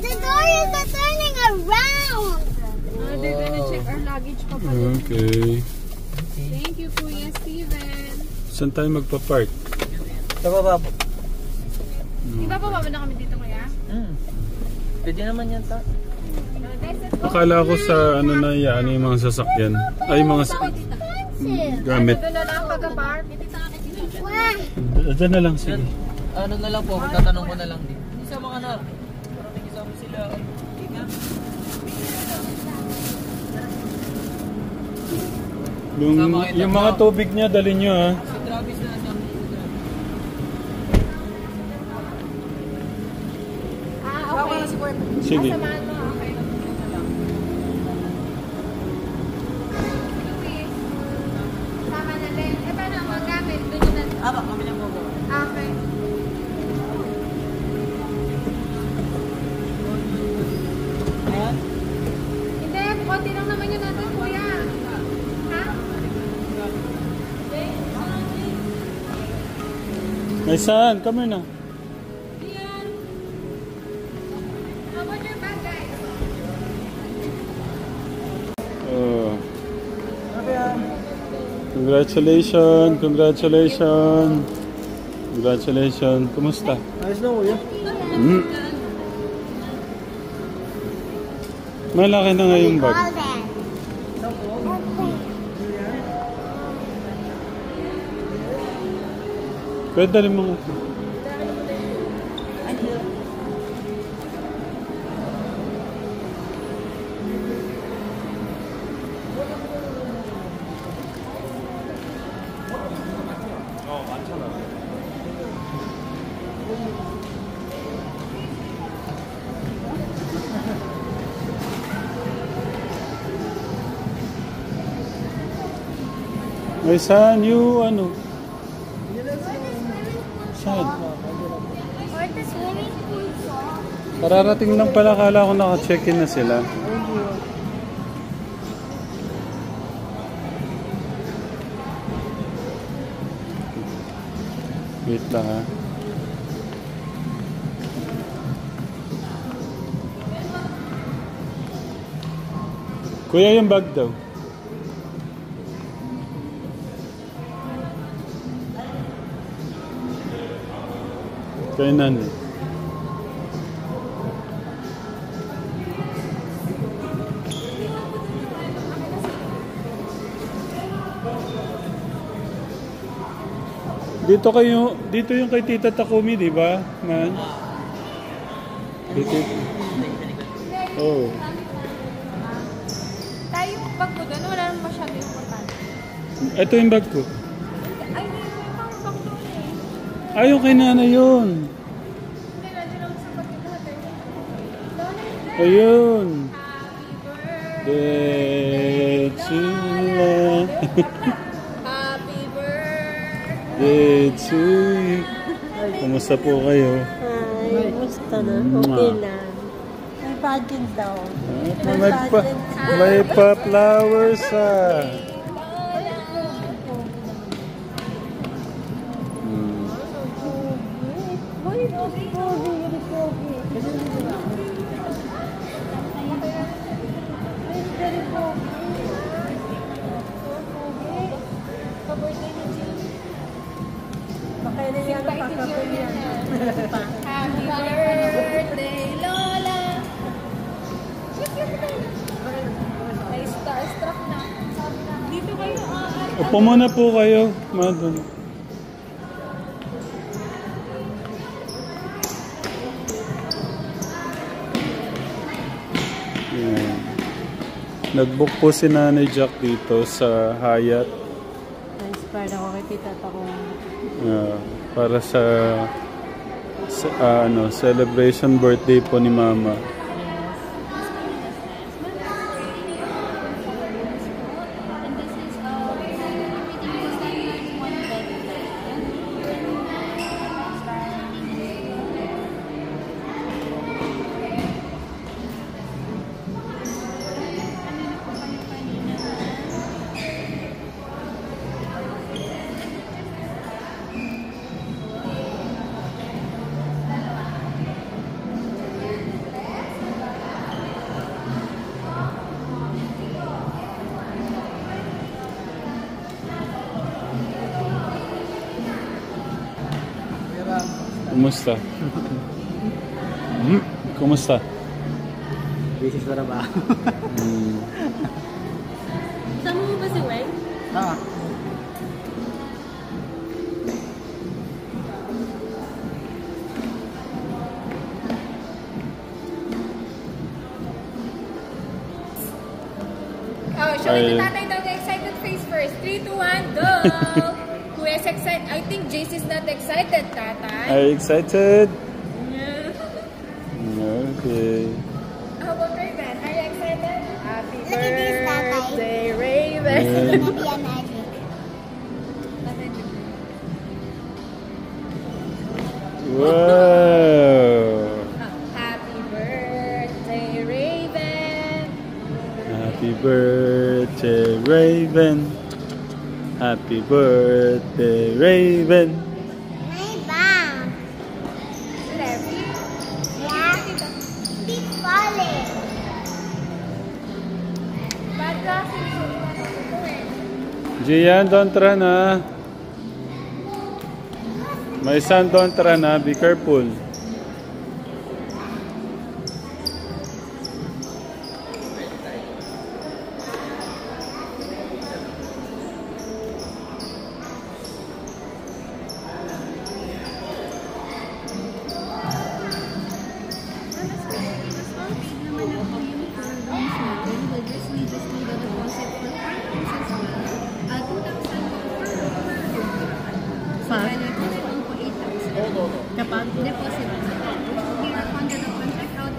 The door is turning around. They're gonna check our luggage pa pala. Okay. Thank you, Kuya Steven. Saan tayo magpa-park? Sa baba po. Di ba bababa na kami dito, Kuya? Pwede naman yan ta. Akala ko sa ano na yan, yung mga sasakyan. Ay, mga gamit. Ito na lang pagka-park. Diyan na lang, sige. Ano na lang po, tatanong ko na lang din. Isa mga anak. Parang nag-isama sila. Yung mga tubig niya, dali nyo ha. Si Travis na nasa Okay. Sige. Samahan mo, okay. Sama na din. Eh, paano ang mga gamit? Doon yun na. kami na po. Okay. Ayan. Hindi, konti lang naman yun natin, Kuya. Ha? May saan? Kami na. Diyan. How about your bag, guys? Oh. Congratulations, congratulations. Congratulations. Kumusta? Ayos na kuya. Malaki na nga yung bag. Pwede rin mga. Ay, saan yung ano? Saan? Or the swimming pool. Kararating lang pala, kala ko naka-check-in na sila. Wait lang ha. Kuya, yung bag daw. Kaya nanay. Dito yung kay Tita Takumi, di ba? Man. Dito. Oh. Tayo yung bag mo doon, wala naman masyado yung importante. Ito yung bag ko. Ay, hindi yung bag doon eh. Ayaw kay nanay yun. Hindi, nandiyan lang sa bag yung lahat eh. Ayun. Happy birthday, To you. Happy birthday. To you. Kumusta po kayo? Ay, gusto na. Okay lang. May pageant daw. May pa-flowers ah. Happy birthday, Lola. Ay, starstruck na. Dito kayo. Upo muna po kayo, madam. Yan. Nag-book po si Nanay Jack dito sa Hyatt. Inspired ako kay Tita Takumi. Para sa celebration birthday po ni Mama. Kumusta? Kumusta? Busy sa trabaho. Sama mo ba si Weng? Ah. Oh, show it to Tatay daw the excited face first. 3, 2, 1, go! Who is excited? I think Jace is not excited, Tatay. Are you excited? Yeah. Okay. How about Raven? Are you excited? Happy Look at this, Tatay. birthday, Raven! It's gonna be a magic. Wow! Happy birthday, Raven! Happy birthday, Raven. Happy birthday, Raven. Hey, Bam. Levy? Yeah. Keep falling. Bad kasi Gian, don't run ah. My son, don't run ah. Be careful. Kapag deposit. Which will be refunded upon checkout.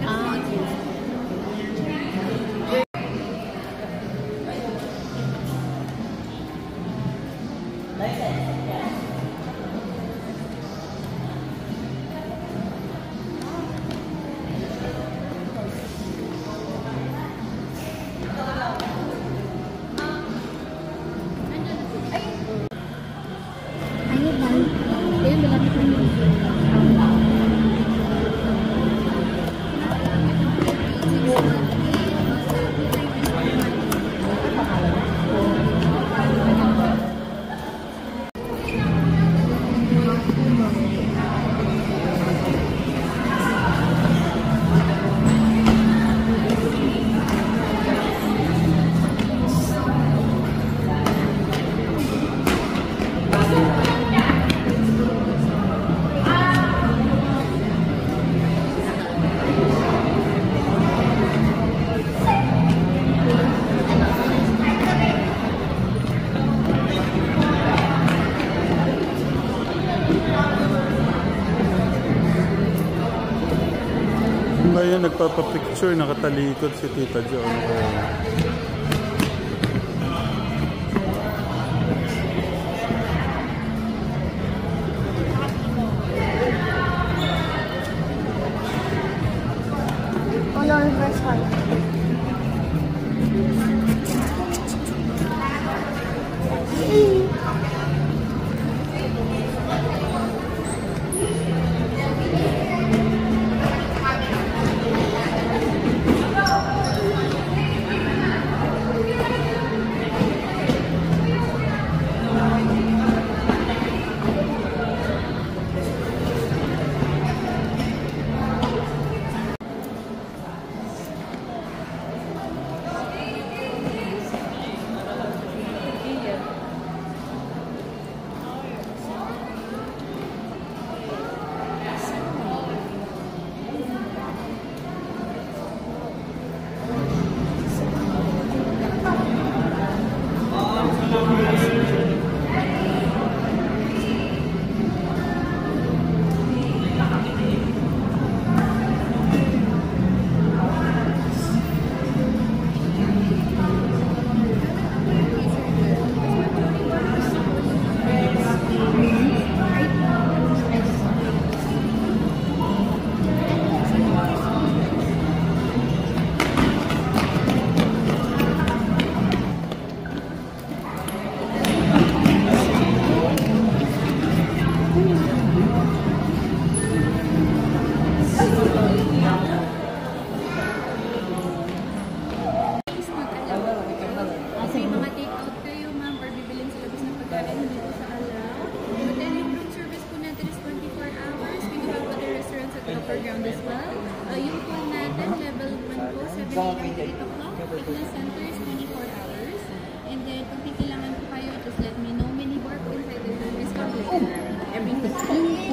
Ba yan, nagpapapicture, nakatalikod si Tita Jo. Ano kaya? Oh no, reverse one.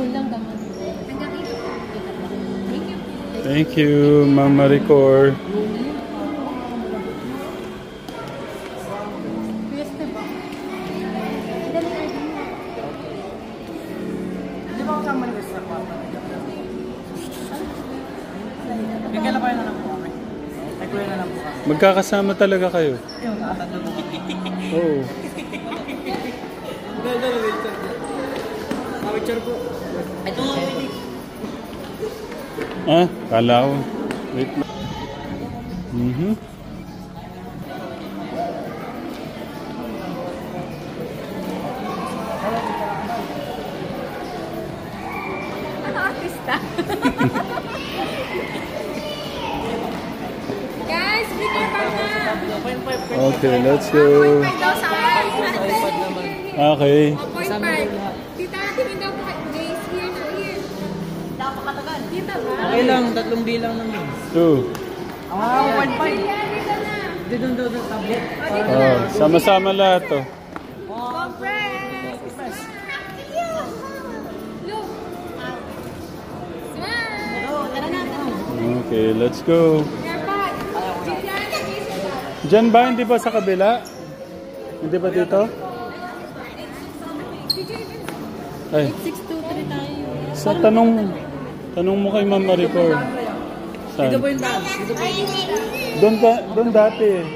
kulang naman. Thank you, Ma'am Maricor. Pweste ba? Hindi ba kasama nila sa kwarto? Bigyan na kayo na lang po kami. Nagkuya na lang po kami. Magkakasama talaga kayo. Yung tatlo po. Oo. Picture po. Ito nga, wait. Ah, kala ko. Wait lang. Ano artista? Guys, picture pa na. Okay, let's go. 0.5 daw sa akin. Okay. 0.5. Tita, tingin daw po kay Jace. Here. Napakatagal. Tita ba? Okay lang, 3 bilang lang yun. 2. Ah, 1.5. Dito na. Dito doon tablet. Oh, sama-sama lahat to. Compress. Look. Smile. Okay, let's go. Diyan ba? Hindi ba sa kabila? Hindi ba dito? Ay, 623 tayo. sa tanong mo kay Ma'am Maricor. Saan? Dito po yung daan. Dito po yung Doon dati eh.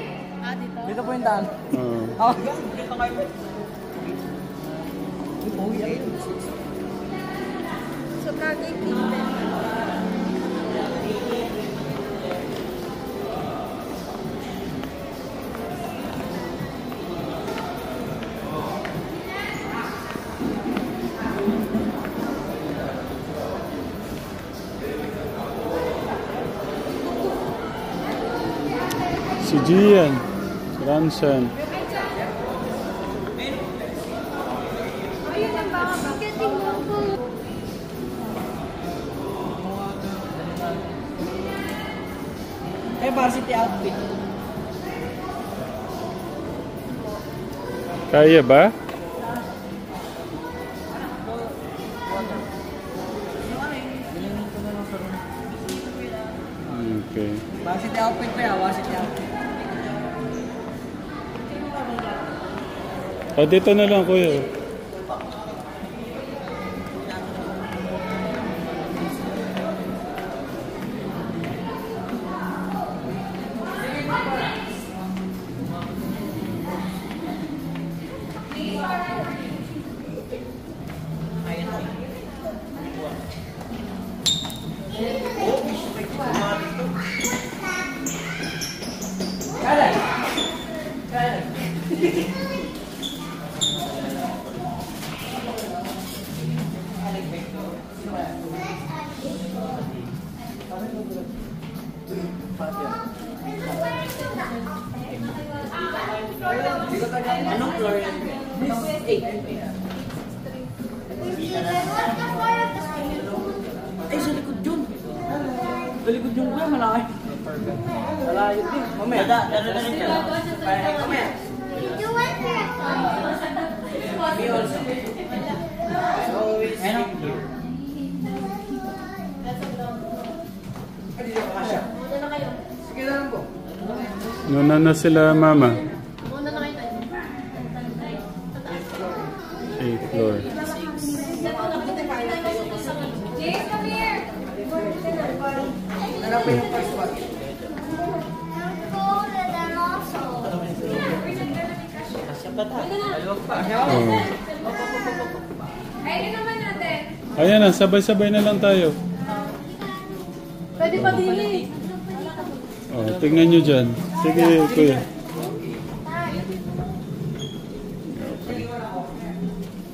Dito po yung daan. Oo. Dito kayo. So, kagay kita. Si Gian. Si Ransan. Ayun ang baka bakit tingnan ko. Eh, varsity outfit. Kaya ba? Okay. Varsity outfit pa yan, varsity outfit. Ah, dito na lang, kuya. Anong floor yan? This is 8. Ay, sa likod yun. Sa likod yung kuya, malaki. Malayo din. Mamaya. Dada rin siya. Mamaya. Me also. Always. Sige na lang po. Nuna na sila, mama. 8th floor. Jace, come here. Ano po yung first one? Oh. Ayun naman natin. Ayan na, sabay-sabay na lang tayo. Pwede pa dili. Oh, tingnan nyo dyan. Sige, kuya.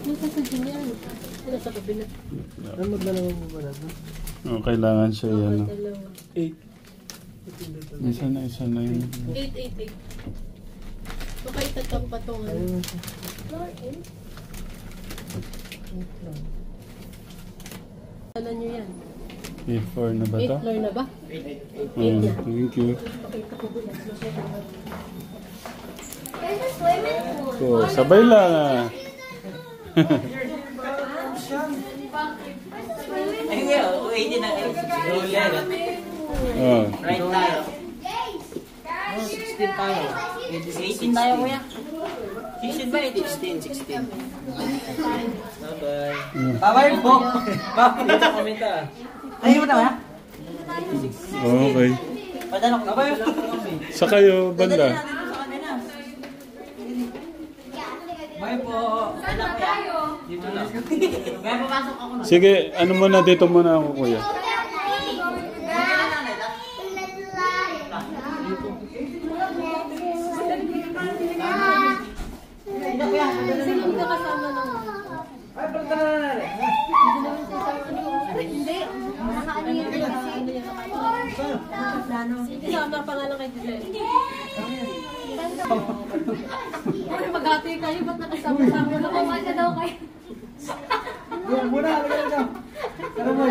Nasa sa ganyan. Nasa kabila. Ano magdalawa mo ba na? Oh, kailangan siya yan. No? Dalawa. 8. Isa na yun. 888. Baka itatang patungan. Alam nyo yan. 8th floor na ba 8th to? floor na ba? Thank you. There's a swimming pool. So, sabay lang ah. Hindi, 18 na kayo. Siguro yan. Oh. Right tayo. 16 tayo. 18 tayo, kuya. 16 ba? 16. Bye-bye. Bye-bye po. Bye. Dito kami ta. Ayun mo naman, ha? Okay. Padala ko. Bye-bye. Sa kayo, banda. Bye po. Ano tayo? Dito lang. Kaya papasok ako na. Sige, ano muna, dito muna ako, kuya. Sino ka kasama nung? Ay, punta na. Hindi. Nakaano yun kasi. Kasama pangalan kay Giselle. Uy, maghati kayo, ba't nakasama-sama na? Kumasa daw kayo. Yung muna, halika na. Ano mo,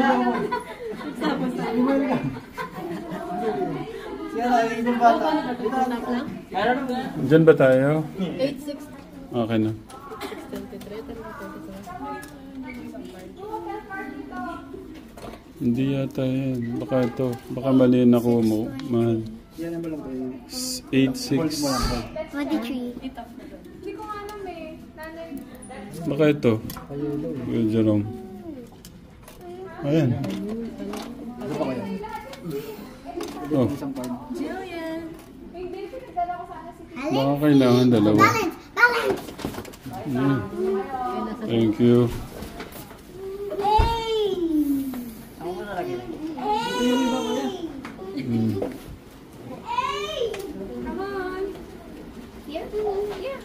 Sama-sama. Siya lang, yung bata. Nag-usap lang? Meron mo. Diyan ba tayo? 8-6. Okay na. 23. Hindi yata yan. Baka ito. Baka mali na ko mo. Mahal. Yan naman lang kayo. 8-6. 23. Hindi ko nga alam eh. Nanay. Baka ito. Kuya Jerome. Ayan. Oh. Hindi, pinagdala ko sana si Baka kailangan dalawa. Balance! Balance! Yeah. Thank you. Hey! Ako muna lagi. Mm. Hey! Come on. Here? Yeah.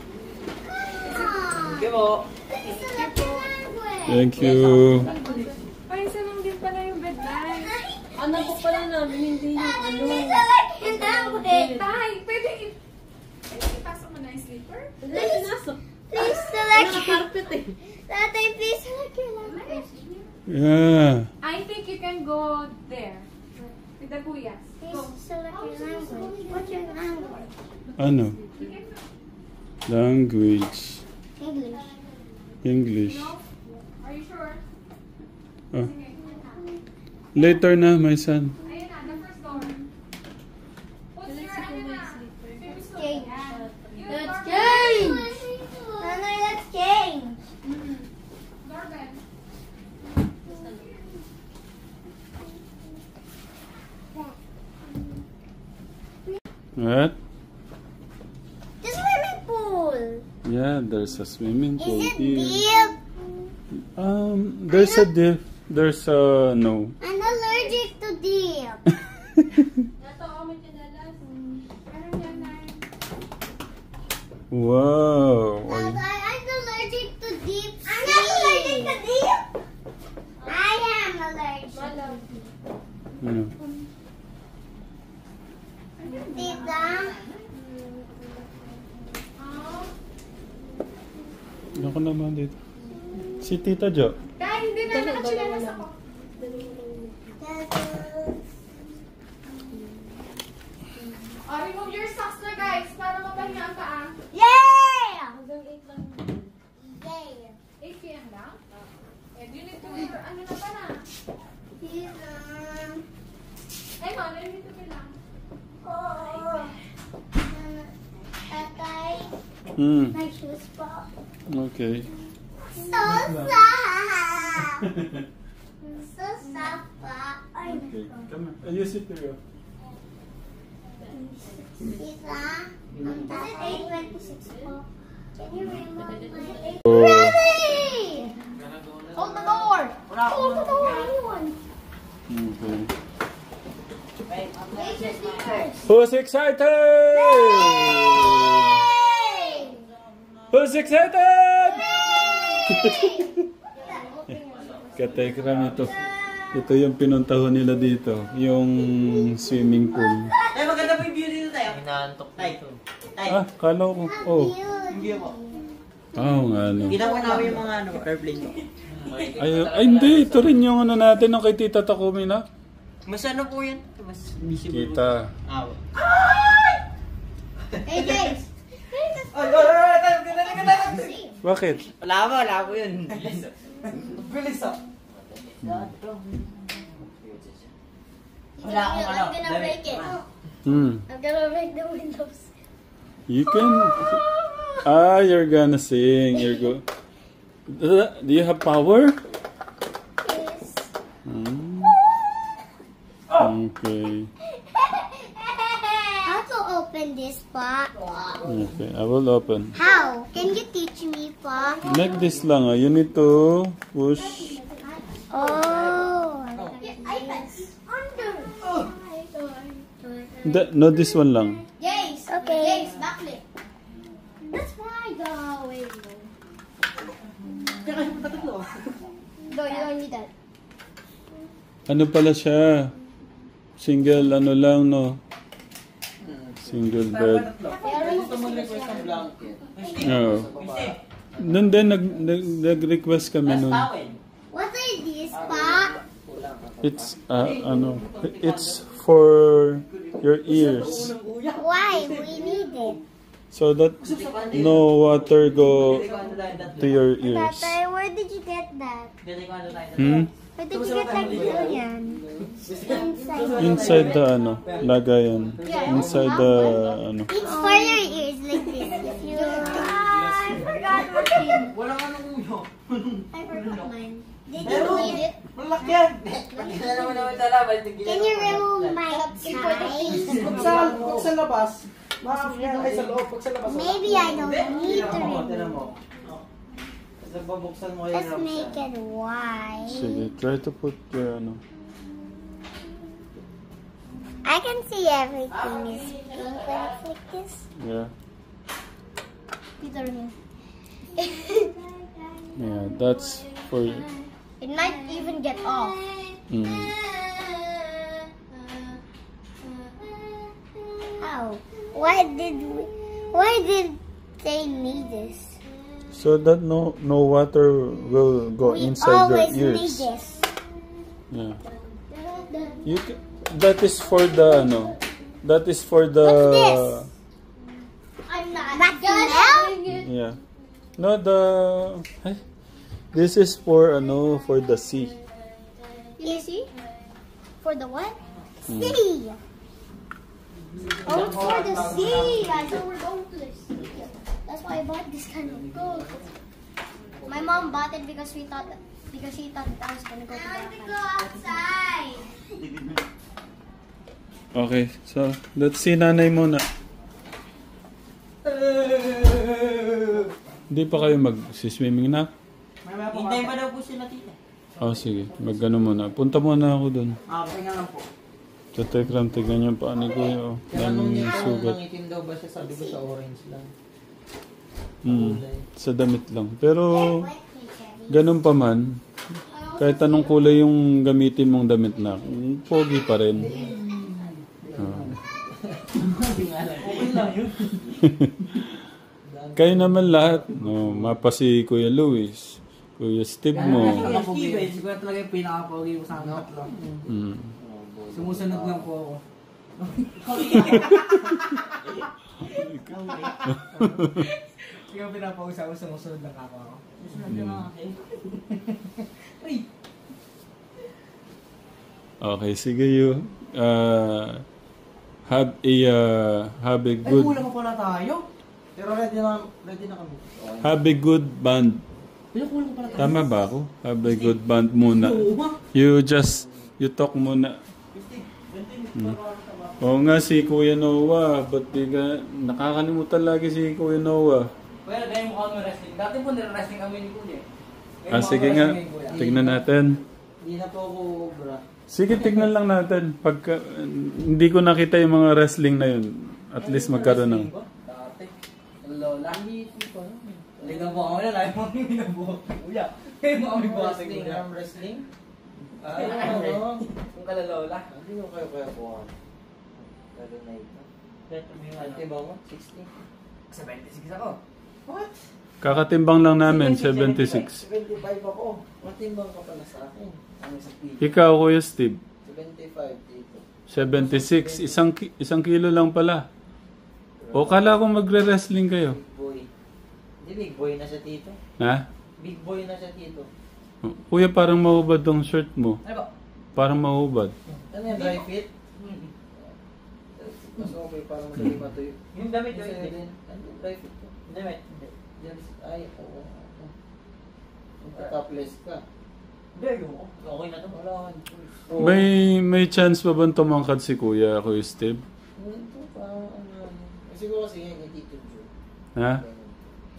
Okay po. Thank you. Ay, isa lang din pala yung bed light. Anak ko pala namin, hindi yung ano. Tay, pwede ipasok mo na yung sleeper? Hindi, pinasok. Please select Nakakarpet eh. Tatay, please select your language. Yeah. I think you can go there. With the kuyas. Please select your language. What's your language? Ano? Language. English. English. Are you sure? Ah. Later na, my son. Ayun na, the first door. What's your, ano na? Change. Let's Change! Nanay, let's change. Doorbell. What? The swimming pool. Yeah, there's a swimming pool Is it here. deep? There's a diff. There's a no. I'm allergic to deep. Ito, may chinelas. Ano yan, Nay? Wow. Ay. I'm allergic to deep sea. I'm not allergic to deep. I am allergic. Ano? Tita. Ako naman dito. Si Tita Jo. Dahil hindi na nakachinelas ako. Oh, remove your socks na guys para mapahinga ang paa. Yay! Hanggang 8 lang. Yay! 8 p.m. lang? Eh, you need to wear, ano na pa na? Tita. Ay, Mom, you need to wear lang. Oh. Tatay, my shoes po. Okay. So soft. So soft po. Ay, Okay. Come on. Use it here. Tita. Is it 8:26 po? Can you remove my Oh. Ready! Hold the door! Hold the door, anyone. Okay. Raise your sneakers. Who's excited? Yay! Who's excited? Katekram ito. Ito yung pinuntahan nila dito. Yung swimming pool. Tay, maganda po yung view dito tayo. Inaantok tayo. Tay, Ah, kala ko. Oh. yung view po. Ah, nga ano. Kita ko namin yung mga ano, airplane ko. Ay, hindi. Ito rin yung ano natin ng kay Tita Takumi na. Mas ano po yan? Mas visible po. Kita. Ah, Hey, Jace. Bakit? wala po yun. Bilis ah. Wala akong ano. I'm gonna break it. Hmm. I'm gonna break the windows. You can... you're gonna sing. You're go... Do you have power? Yes. Hmm. Okay. How to open this, Pa? Okay, I will open. How? Can you teach me, Pa? Like this lang. You need to push. Oh. No, this one lang. Yes. Okay. Yes, backlit. That's why the way. Kaya kasi patatlo. No, you don't need that. Ano pala siya? Single ano lang, no? Single bed. Gusto mo request ng blanket. Oo. Nun din, nag-request kami nun. What is this, Pa? It's, it's for your ears. Why? We need it. So that no water go to your ears. Tatay, where did you get that? Hmm? Where did you get that yan? Inside. Inside the ano, lagayan. Inside the ano. It's for your ears like this. If you... I forgot what it. Walang anong uyo. I forgot mine. Did you need it? Malaki yan. Kaya naman tala. Can you remove my tie? Pag sa labas, ay sa loob. Pag sa labas. Maybe I don't need to Tinan remove. mo. Kasi babuksan mo yung Let's make it white. Sige, try to put your ano. I can see everything is pink when it's like this. Yeah. Peter here. Yeah, that's for... It might even get off. Mm. How? Why did they need this? So that no water will go We inside your always need ears. this. Yeah. You can, that is for the ano. That is for the... What's this? I'm not. That's Yeah. No, the... Ay, this is for ano, for the sea. You see? For the what? Hmm. Sea. Oh, it's for the sea. I thought we're going to the sea. That's why I bought this kind of clothes. My mom bought it because she thought that I was gonna go to the outside. Okay, so let's see nanay muna. Hindi pa kayo mag-swimming na? Hintay pa daw po sila tita. Oh, sige. Mag-ano muna. Punta muna ako dun. Pahinga lang po. So, Tekram, tignan yung paa ni Kuya. Oh. Daming sugat. Nangitim daw ba siya? Sabi ko sa orange lang. Sa damit lang. Pero, ganun pa man, kahit anong kulay yung gamitin mong damit na, pogi pa rin. Okay lang yun. Kayo naman lahat. No, mapa si Kuya Luis, Kuya Steve mo. Steve, siguro talaga yung pinaka-pogi ko sa akin tatlo. Sumusunod lang po ako. Siguro pinapausa ko, sumusunod lang ako. Susunod lang ako. Okay, sige you. Have a Ay, good kulang pa pala tayo. Pero ready na kami. have a good band. Kulang pa pala tayo. Tama ba ako? Have a good band muna. You talk muna. 20 Oo nga si Kuya Noah. Ba't di ka nakakalimutan lagi si Kuya Noah? Well, ganyan mo kami wrestling. Dati po nire-wrestling kami ni Kuya. Sige nga. Tignan natin. Hindi na po ako bra. Sige, tignan lang natin. Pagka, hindi ko nakita yung mga wrestling na yun. At least magkaroon ng... Dati. Lola. Hindi po. Ligaw po kami na. Lahat mo kami binabuhok. Kuya. Kaya mo kami buhasig. Wrestling? Arm wrestling? Ay, ano? Kung kalalola. Hindi ko kaya po. Lalo na ito. Ante ba mo? 60? 76 ako. What? Kakatimbang lang namin, 76. 75 ako. Matimbang ka pala sa akin. Ano sa TV? Ikaw, Kuya Steve? 75 dito. 76. Isang kilo lang pala. O kala ko magre-wrestling kayo. Big boy. Hindi, big boy na siya dito. Ha? Big boy na siya dito. Kuya, parang mahubad tong shirt mo. Ano ba? Parang mahubad. Ano yan, dry fit? Mas okay, parang madali matuyo. Yung damit Kasi yun, din, ano, dry fit ko? damit. Yan, ay, oo. Topless ka. Hindi, okay na to. Wala kang choice. May chance pa ba tumangkad si Kuya Steve? Ito, parang ano. Siguro kasi yan, yung Tito Joe. Ha?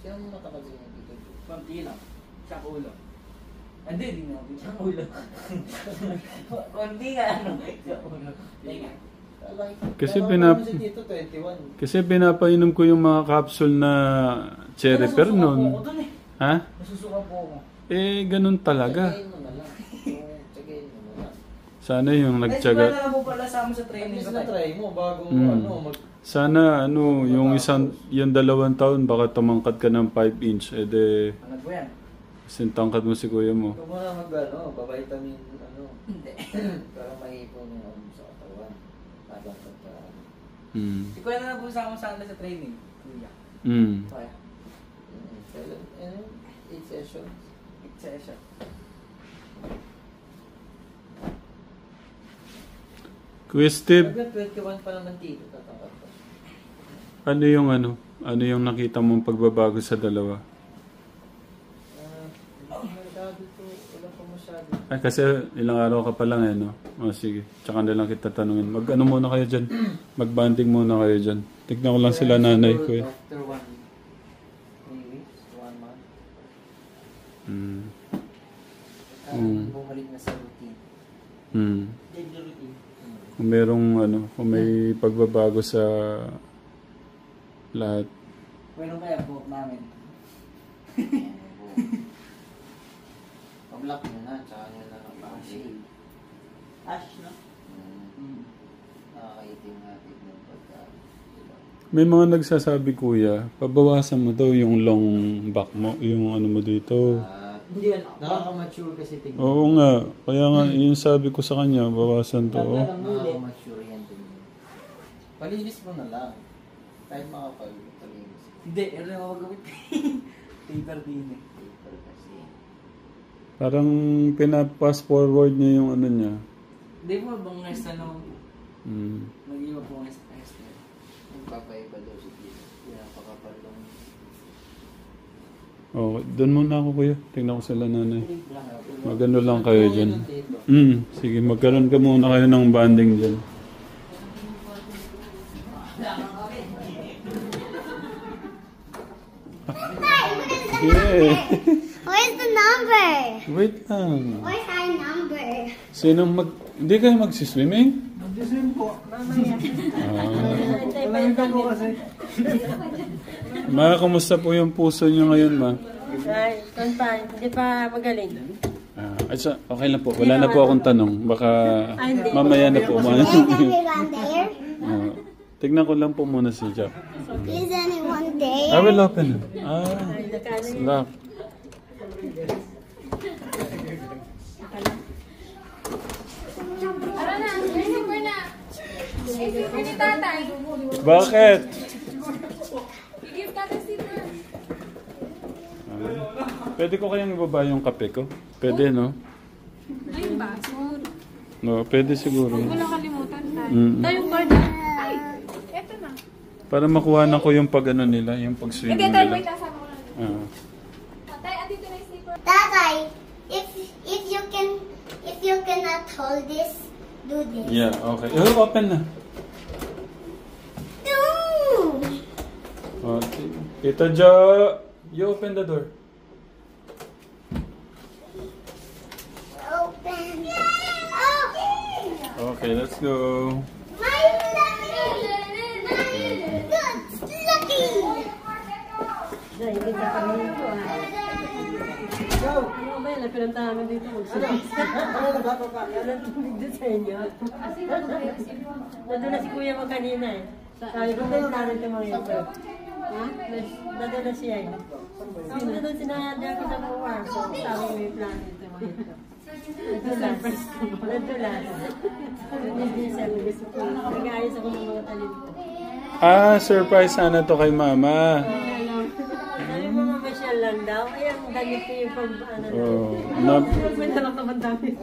Sino matakal siya yung Tito Joe? Pampi lang. Sa ulo. Hindi, di na. Sa ulo. Konti nga ano. Sa ulo. Teka. Kasi si Tito 21. Kasi pinapainom ko yung mga capsule na cherry Nasusuka po ako pernon. dun eh. Ha? Nasusuka po ako. Eh, ganun talaga. Tsagayin mo na lang. Tsagayin mo na lang. Sana yung Ay, nagtyaga. siguro na po pala sa amin sa At training least ko. na-try mo bago Mm. ano, Sana yung 2 taon baka tumangkad ka ng 5 inch. Eh de, Ano po yan? sintangkad mo si kuya mo. Huwag mo na babitamin, Hindi. para maipon yung sa katawan. Habang pagka, Mm. Si Kuya na po sa amin sa training. Kuya. Mm. Kaya. kailan, 8 sessions. Session. Kuya Steve, Hanggang 21 pa naman dito, tatangkad pa. ano yung nakita mong pagbabago sa dalawa? Masyado to, wala pa masyado. Ay, kasi ilang araw ka pa lang eh, no? O, sige. Tsaka na lang kita tanungin. Mag-ano muna kayo dyan? Mag-banding muna kayo dyan. Tignan ko lang sila nanay ko eh. After 3 weeks, 1 month, Mm. bumalik na sa routine. Mm. Daily routine. Kung kung may pagbabago sa lahat. Meron kaya buhok namin. Pablock nyo na, tsaka nyo na ng pang-shave. Ash, no? Nakakaitim natin ng pagka. May mga nagsasabi, kuya, pabawasan mo daw yung long back mo, yung ano mo dito. Hindi yan. Nakaka-mature kasi tingnan. Oo nga, kaya nga, yung sabi ko sa kanya, bawasan to. Oh. Nakaka-mature yan tingnan. Palinis mo na lang. Kahit makapalinis. Hindi, yun lang ako gawin. Paper din eh. Paper kasi. Parang pinapass forward niya yung ano niya. Hindi po bang rest ano? Mm. Nag-iwa po rest. Magpapaiba daw si Tito. Pinapakapalong. Okay, doon muna ako, kuya. Tingnan ko sila nanay. Magano lang kayo dyan. Sige, magkaroon ka muna kayo ng banding dyan. Yeah. Where's the number? Wait lang. Where's our number? Hindi kayo magsiswimming? Ma, kumusta po yung puso niyo ngayon, ma? Ay, hindi pa magaling. Okay lang po. Wala na po akong tanong. Baka mamaya na po. Is anyone there? Tignan ko lang po muna si Jack. Is anyone there? I will open it. Lock. Tara na, super na. Super ni tatay. Bakit? I-give tatay super. Pwede ko kayang ibaba yung kape ko? Pwede, no? Ayun ba? Siguro. No, pwede siguro. Wala kalimutan tayo. Mm. Card. Ay, eto na. Para makuha na ko yung pag-ano nila, yung pag-swimming Hindi, tayo nila. wait, nasa ko lang. Tatay, andito na yung slipper. Tatay, if you cannot hold this, do this. Yeah, okay. Open na. No! Okay. Tita Jo, you open the door. Open. Oh! Okay, let's go. My lucky! Ano ba yan? Pinunta namin dito magsulit. Walang tubig doon sa inyo. Nandun na si kuya mo kanina eh. Sabi ko, may plano ito mga ito. Ha? Nandun na siya eh. Nandun sinahadya ko sa mga so sabi ko may plano ito mga ito. Nandun lang. Hindi sabi gusto ko. Nag-aayos ako ng mga talim ko. Surprise sana to kay mama. Sabi mamamasyal lang daw. Ay, ang damit ko yung pang ano. Pwede lang naman damit.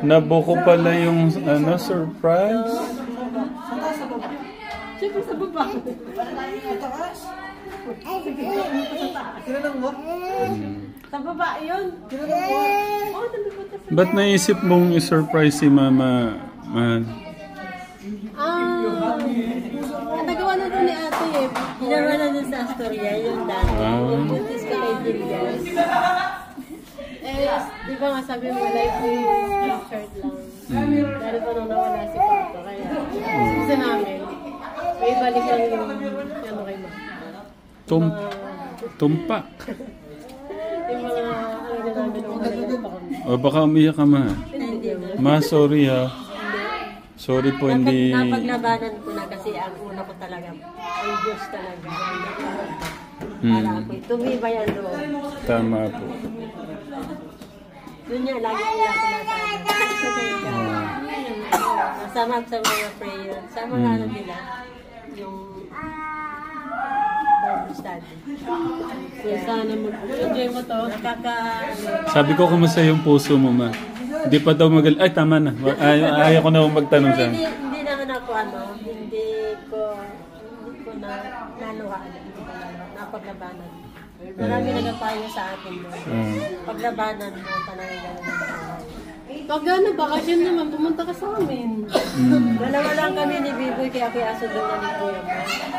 Nabuko pala yung ano, surprise. Siyempre sa baba. Sa baba yun. Ba't naisip mong i-surprise si Mama? Nagawa na doon ni ate eh. Ginawa na doon sa Astoria, yung dati. Yung buntis ka kay Gilias. Di ba nga sabi mo, life is short lang. Dahil pa nung nawala si Papa, kaya gusto namin. May balik lang yung ano kay Ma. Tumpak. Yung mga ano na namin nung malalang pa kami. O baka umiyak ka, Ma. Hindi mo. Ma, sorry ha. Sorry po, hindi... Napaglabanan ko na kasi ang una ko talaga. Ang Diyos talaga. Para ako tumibay ang loob. Tama po. Doon niya, lagi niya ako nasama. Nasama sa mga prayer. Sa mga ano nila. Yung Bible study. Kaya sana mag-enjoy mo to. Sabi ko, kumusta yung puso mo, Ma? Hindi pa daw ay tama na. Ayaw ko na magtanong siya. Hindi naman ako hindi ko na naluhaan. Napaglabanan. Marami nagpapayo sa akin doon. Paglabanan mo, talagang gano'n. Pag ano, bakasyon naman, pumunta ka sa amin. Dalawa lang kami ni Biboy, kaya aso doon na ni Kuya mo.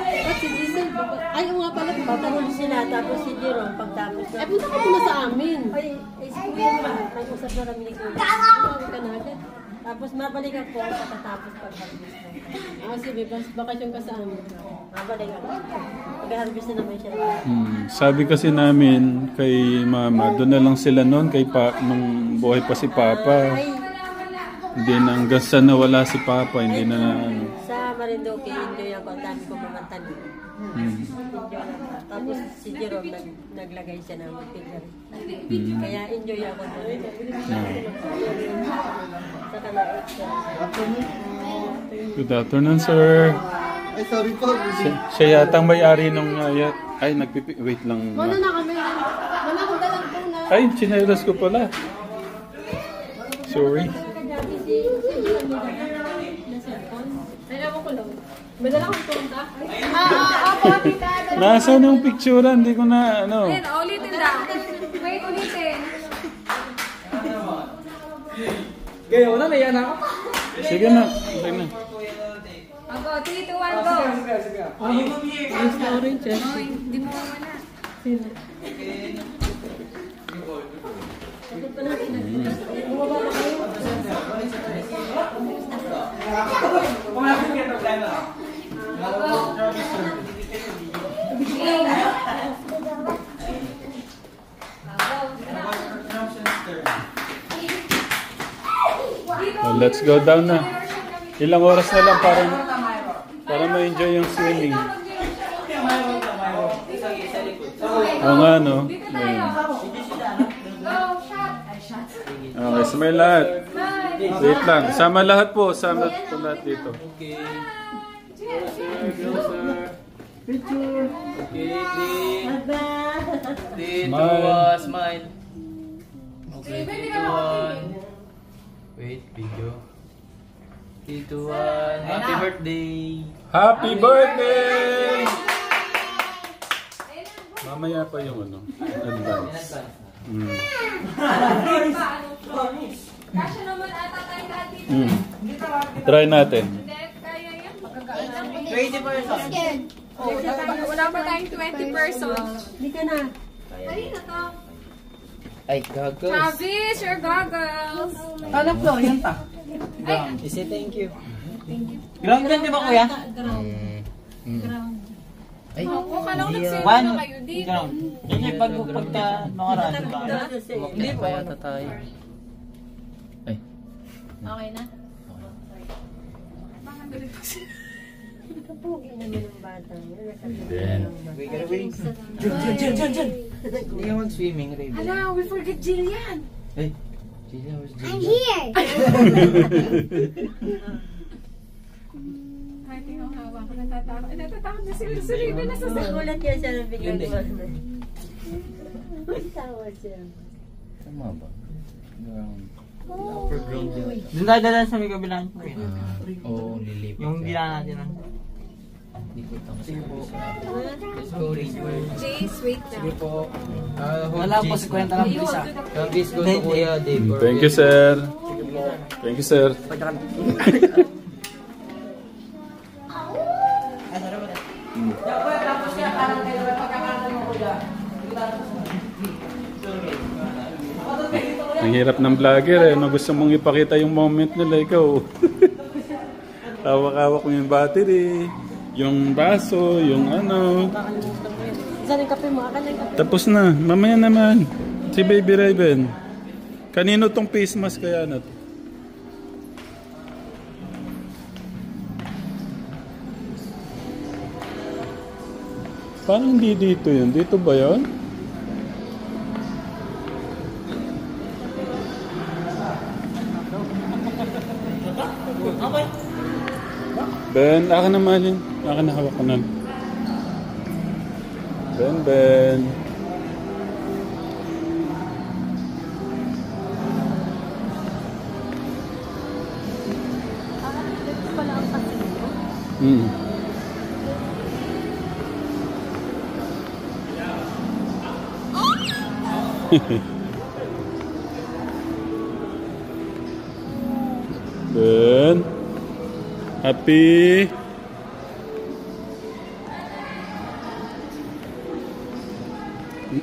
At si Giselle, ay nga pala, Patanong sila, tapos si Jerome, pagtapos na. punta ka muna sa amin. Ay, si Kuya mo, nag-usap na kami ni Kuya. Tawag ka na agad. Tapos mabalik ako pagkatapos pag-harvest na. Sige, bakasyon ka sa amin. Mabalik ako. Pag-harvest na naman siya. Sabi kasi namin kay Mama, doon na lang sila noon nung buhay pa si Papa. Hindi na hanggang sa nawala si Papa, hindi na ano. Sa Marinduque, enjoy ako. Ang dami kong mga tanim. Tapos si Jerome, naglagay siya ng figure. Kaya enjoy ako doon. Sa kalaot siya. Good afternoon, sir. Ay, sorry po. Siya yatang may-ari nung ay wait lang. Muna na kami. Muna akong dalang po na. Ay, chinelas ko pala. Sorry. Ay, ewan ko lang. May dalang akong punta. Opo, tita. Nasaan yung picture? Hindi ko na ano. Ayun, ulitin lang. Wait, ulitin. Kaya wala, naiyan ako. Sige na. Okay na. Ako, 3, 2, 1, go. Orange eh. Ay, hindi mo wala. Let's go down na. Ilang oras na lang para ma-enjoy yung swimming. Oo nga, no? Okay, smile lahat. Wait lang. Sama lahat po. Sama po lahat dito. Okay. Picture. Okay, Smile. Smile. Okay, Wait, video. 3, 2, 1. Happy birthday! Happy birthday! Mamaya pa yung ano, advance. Kasya naman ata tayo lahat dito. Try natin. Hindi, kaya yan. 20%. Wala pa tayong 20 persons. Hindi ka na. Kanina to. Ay, gagos. Travis, your goggles. Alam ko, yan pa. Say thank you. Ground yan, di ba, kuya? Ay, Kala ko nag-save one. na kayo dito. Hindi, pagka nakaraan, di ba? Hindi pa yata tayo. Ay. Okay na? Kapugi naman ang bata. We gotta wait. Diyan. Hindi ka mag-swimming, Ray. Hala, we forget Jillian. Ay, Jillian, where's I'm Jillian? here. Ay, tinong hawa ko na tayo. Natatakot na sila. Sarili na sa Nagulat yan siya ng biglang Yun din. tawa siya. Tama ba? Doon tayo dadaan sa may kabilang. Oo, lilipit. Yung bila natin lang. Lipit ang Sige po. Let's go, Rizwan. Jace, wait Sige lang. po. Wala po, 50 lang po isa. Yung kiss ko to Kuya Dave. Thank you, sir. Thank you, sir. Tapos kaya parang kayo, pagkakaroon mo kuya. Ang hirap ng vlogger eh. No, gusto mong ipakita yung moment nila, ikaw. Hawak-hawak mo yung battery, yung baso, yung ano. Saan yung kape mo? Akan na yung kape. Tapos na, mamaya naman. Si Baby Raven. Kanino tong face mask kaya na to? Parang hindi dito yun. Dito ba yun? Ben, akin na malin. Akin na hawak ko na. Ben. Hmm. Ben. Happy.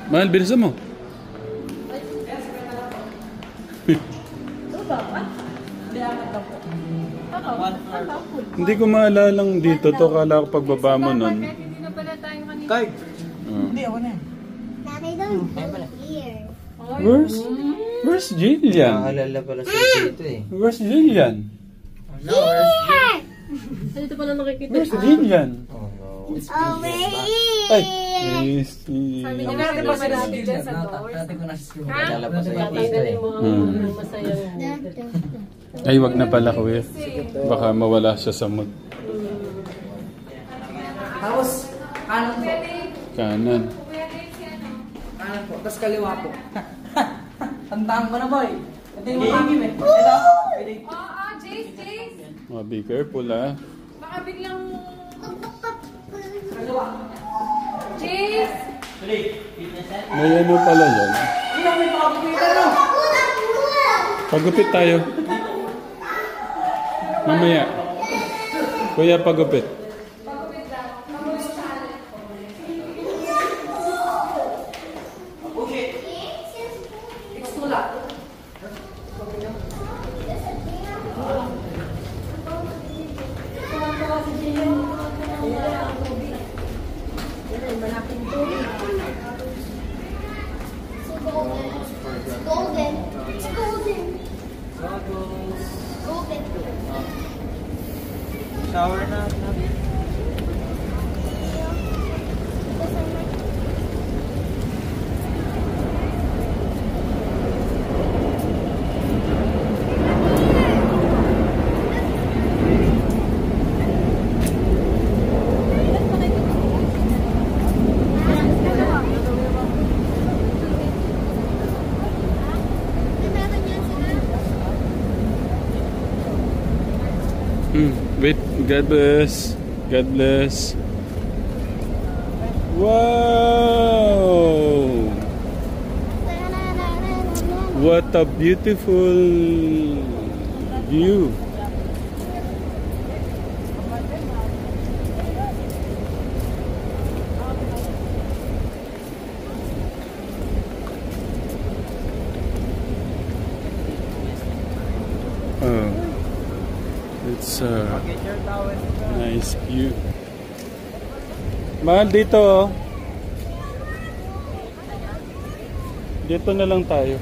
Mahal, bilisan mo. Hindi ko maalalang dito to. Kala ko pagbaba mo nun. Kahit hindi na pala tayo kanina. Card. Ah. Hindi, ako na yan. Nanay, don't go here. Where's Jillian? Nakakalala pala sa dito eh. Where's Jillian? Here! Dito pala nakikita. Where's Jillian? Oh no. Over Ay! here! Sabi Hindi nila, natin di pa ba sila marami dyan sa doors? Dati ko na sa Nalala pa sa iyo dito Tatanggalin eh. mo ang masayang. Ay, wag na pala kuya. Baka mawala siya sa mood. Tapos, kanan po. Kanan. Kanan po. Tapos kaliwa po. Tandaan ko na boy. Ito yung mahangim eh. Ito. Pwede. Oo, Jace. Oh, be careful ah. Baka biglang... Kaliwa. Jace! May ano pala yan. Hindi may pakabukitan no. Pagupit tayo. Mamaya. Kuya, pagupit. Extula. Golden. It's golden. Golden. Shower na. Wait, God bless. God bless. Wow! What a beautiful view. Oh, it's a nice view. Mahal dito oh. Dito na lang tayo.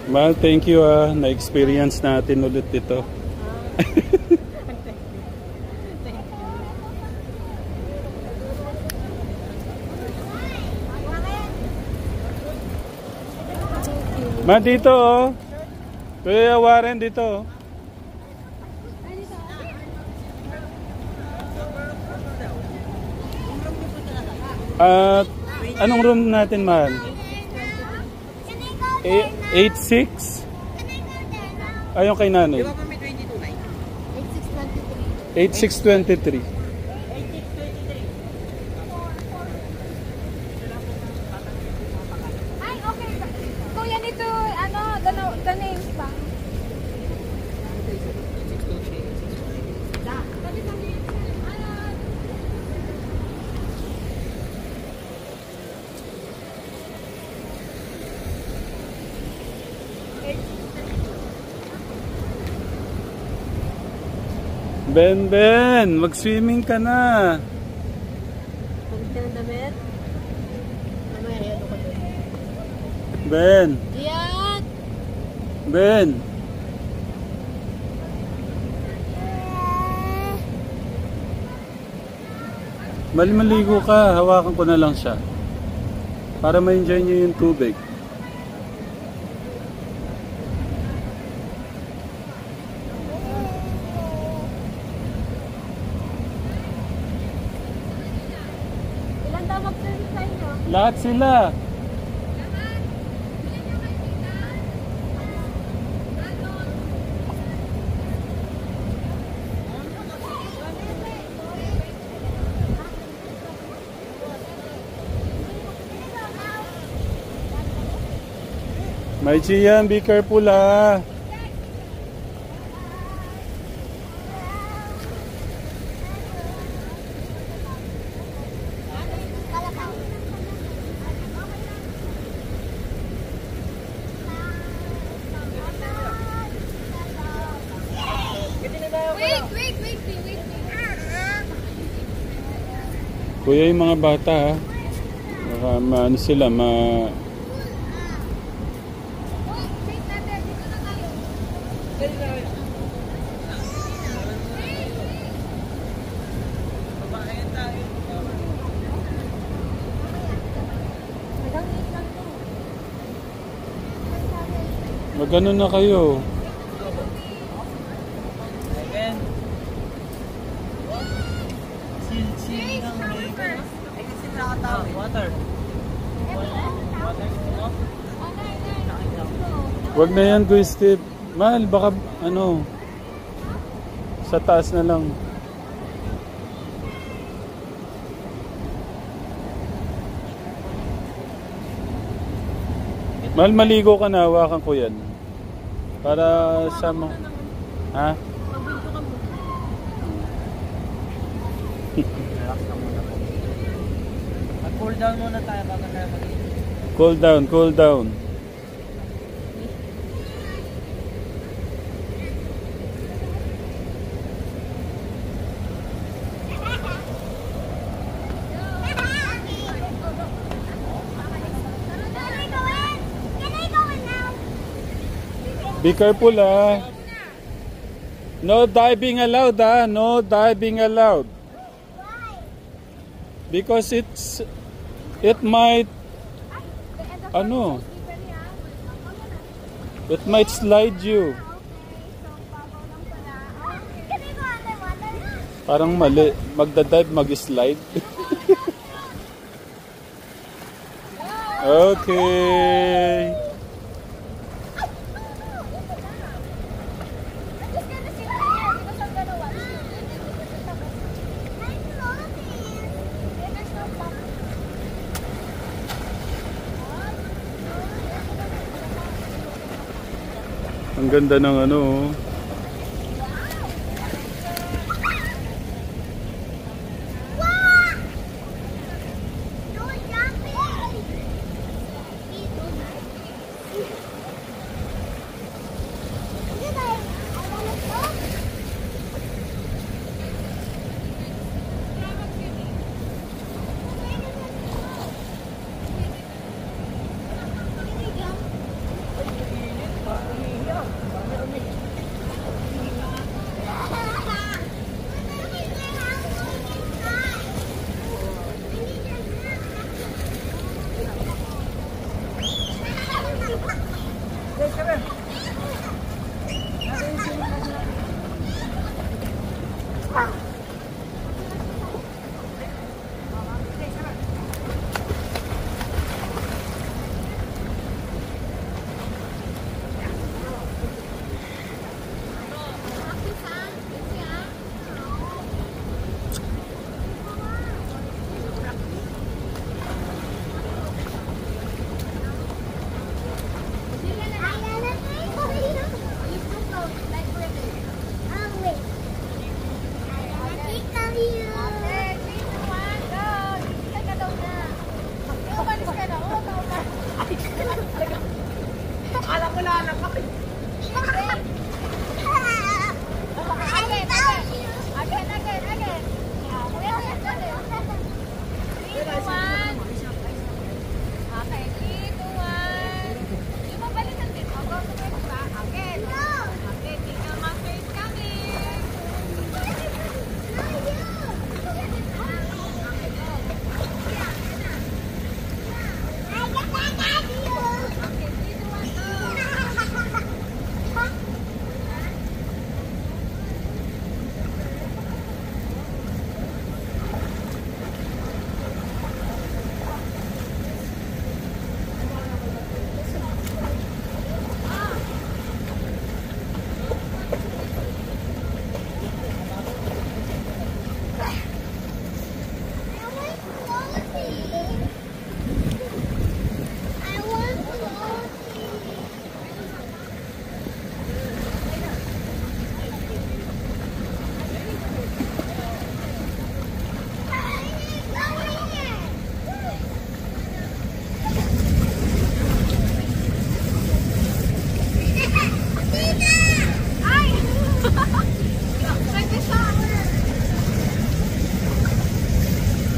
Mahal, thank you ah. Na-experience natin ulit ito. Ma, dito oh. Kuya Warren dito oh. Anong room natin, mahal? Can I go there now? 86? Can I go there now? Ayun kay nanay. 8623. 8623. Ay, okay. Kuya nito, ano, the names pa. Ben, mag-swimming ka na. Pagod ka ng damit? Ano yan? Ano ka doon? Ben. Yan! Ben. Maligo ka, hawakan ko na lang siya. Para ma-enjoy niyo yung tubig. Ilan daw mag-service sa inyo? Lahat sila. May Gian, be careful ha. Wait. Kuya, yung mga bata ha. Baka ano sila, Wait natin, dito na tayo. Magano na kayo. Water. Wag na yan, Kuya Steve. Mahal, baka ano, sa taas na lang. Mahal, maligo ka na, hawakan ko yan. Para sa mga... Ha? Relax lang muna po. Mag-cool down muna tayo bago tayo mag-inom. Cool down. Be careful ah. No diving allowed ah. No diving allowed. Because it might it might slide you. Parang mali. Magdadive, mag-slide. Okay. Ang ganda ng ano.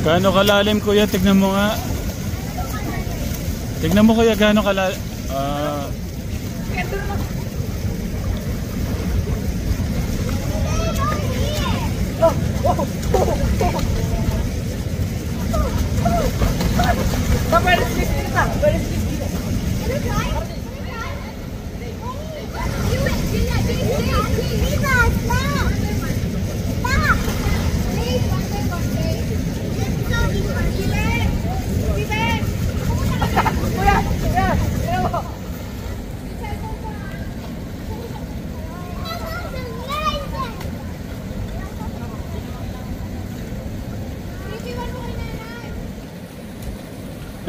Gaano kalalim kuya? Tignan mo nga. Tignan mo kuya, gaano kalalim.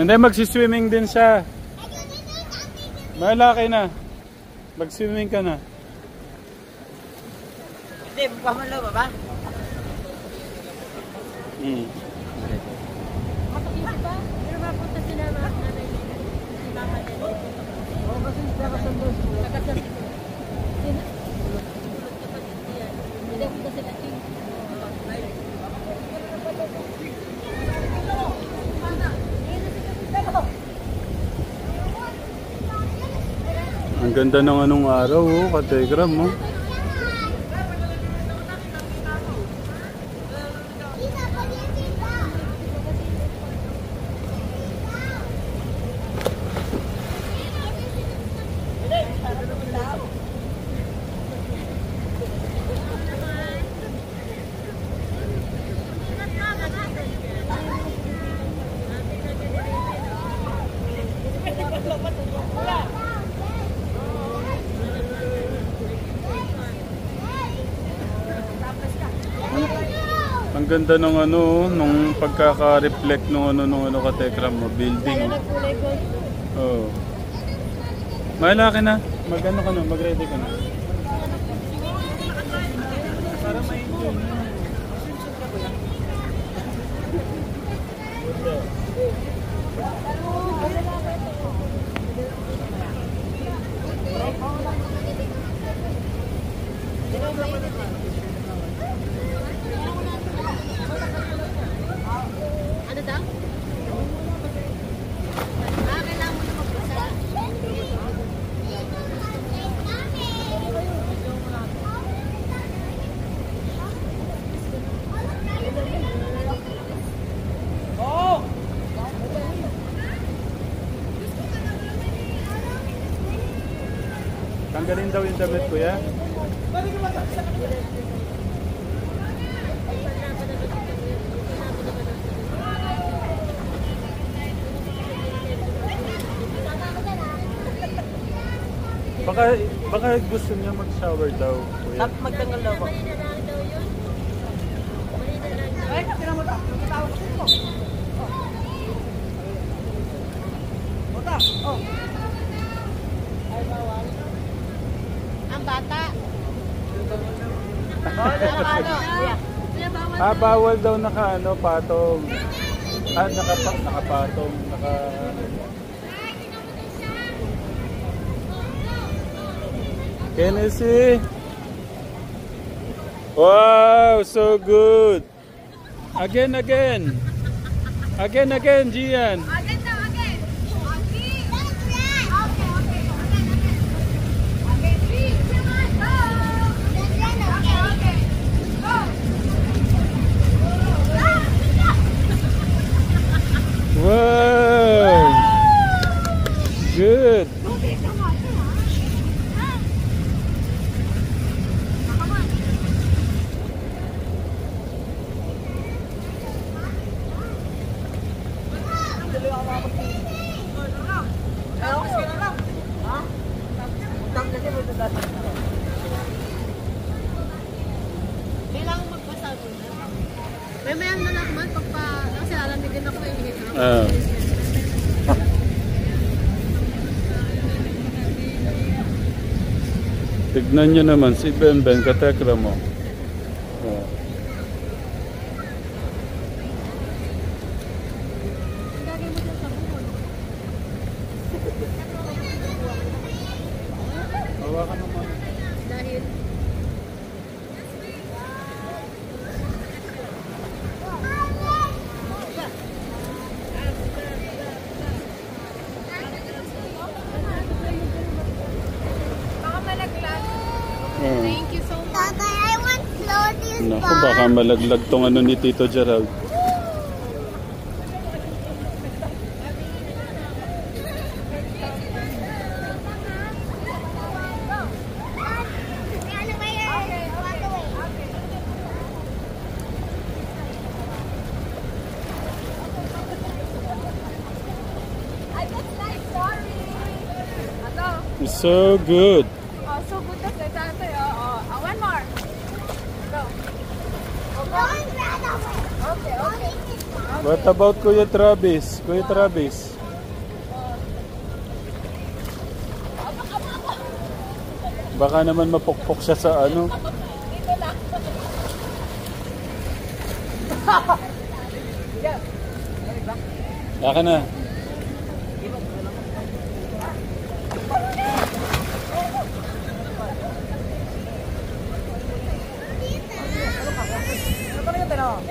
Hindi, magsiswimming din siya. Malaki na. Mag-swimming ka na. Hindi, pamalo ba ba? Matakihan ba? Pero mapunta sila na nanay ni mama din. Oo, kasi nakasando sila. Nakasando. Sino? Kapatid niya. Hindi ko sila ting. Ang ganda ng anong araw, oh, kategram, oh. Ang ganda ng ano, nung pagkaka-reflect nung ano katekram mo, building. Nagkulay ko. Oh. Malaki na. Mag-ano ka na, mag-ready ka na. Para ma-enjoy mo. Ano daw? Kailangan mo na magbasa. Tanggalin daw yung damit, kuya. Baka gusto niya mag-shower daw, kuya. Tapos magtanggal daw ko. Ay, kapila mo ta. Magkatawa ko mo. Mota. Oh. Ay, bawal. Ang bata. Bawal na ano. Bawal daw patong. Nakapatong, Kennedy. Wow, so good. Again, Gian. Again daw, again. Okay. Okay, 3, 2, 1, go! Okay. Go! Wow. Good. Kailangan magbasa doon. May na naman pagpa kasi alamigin ako yung Tignan nyo naman si Ben katekra mo. Hawakan naman. Dahil Naku, baka malaglag tong ano ni Tito Gerald. I got nice, sorry. Ato. It's so good. Oh, so good na sa tatay. One more. Go. Okay, okay. What about Kuya Travis? Kuya Travis? Baka naman mapukpok siya sa ano. Dito lang. Baka na. Ano pa rin yung tanong?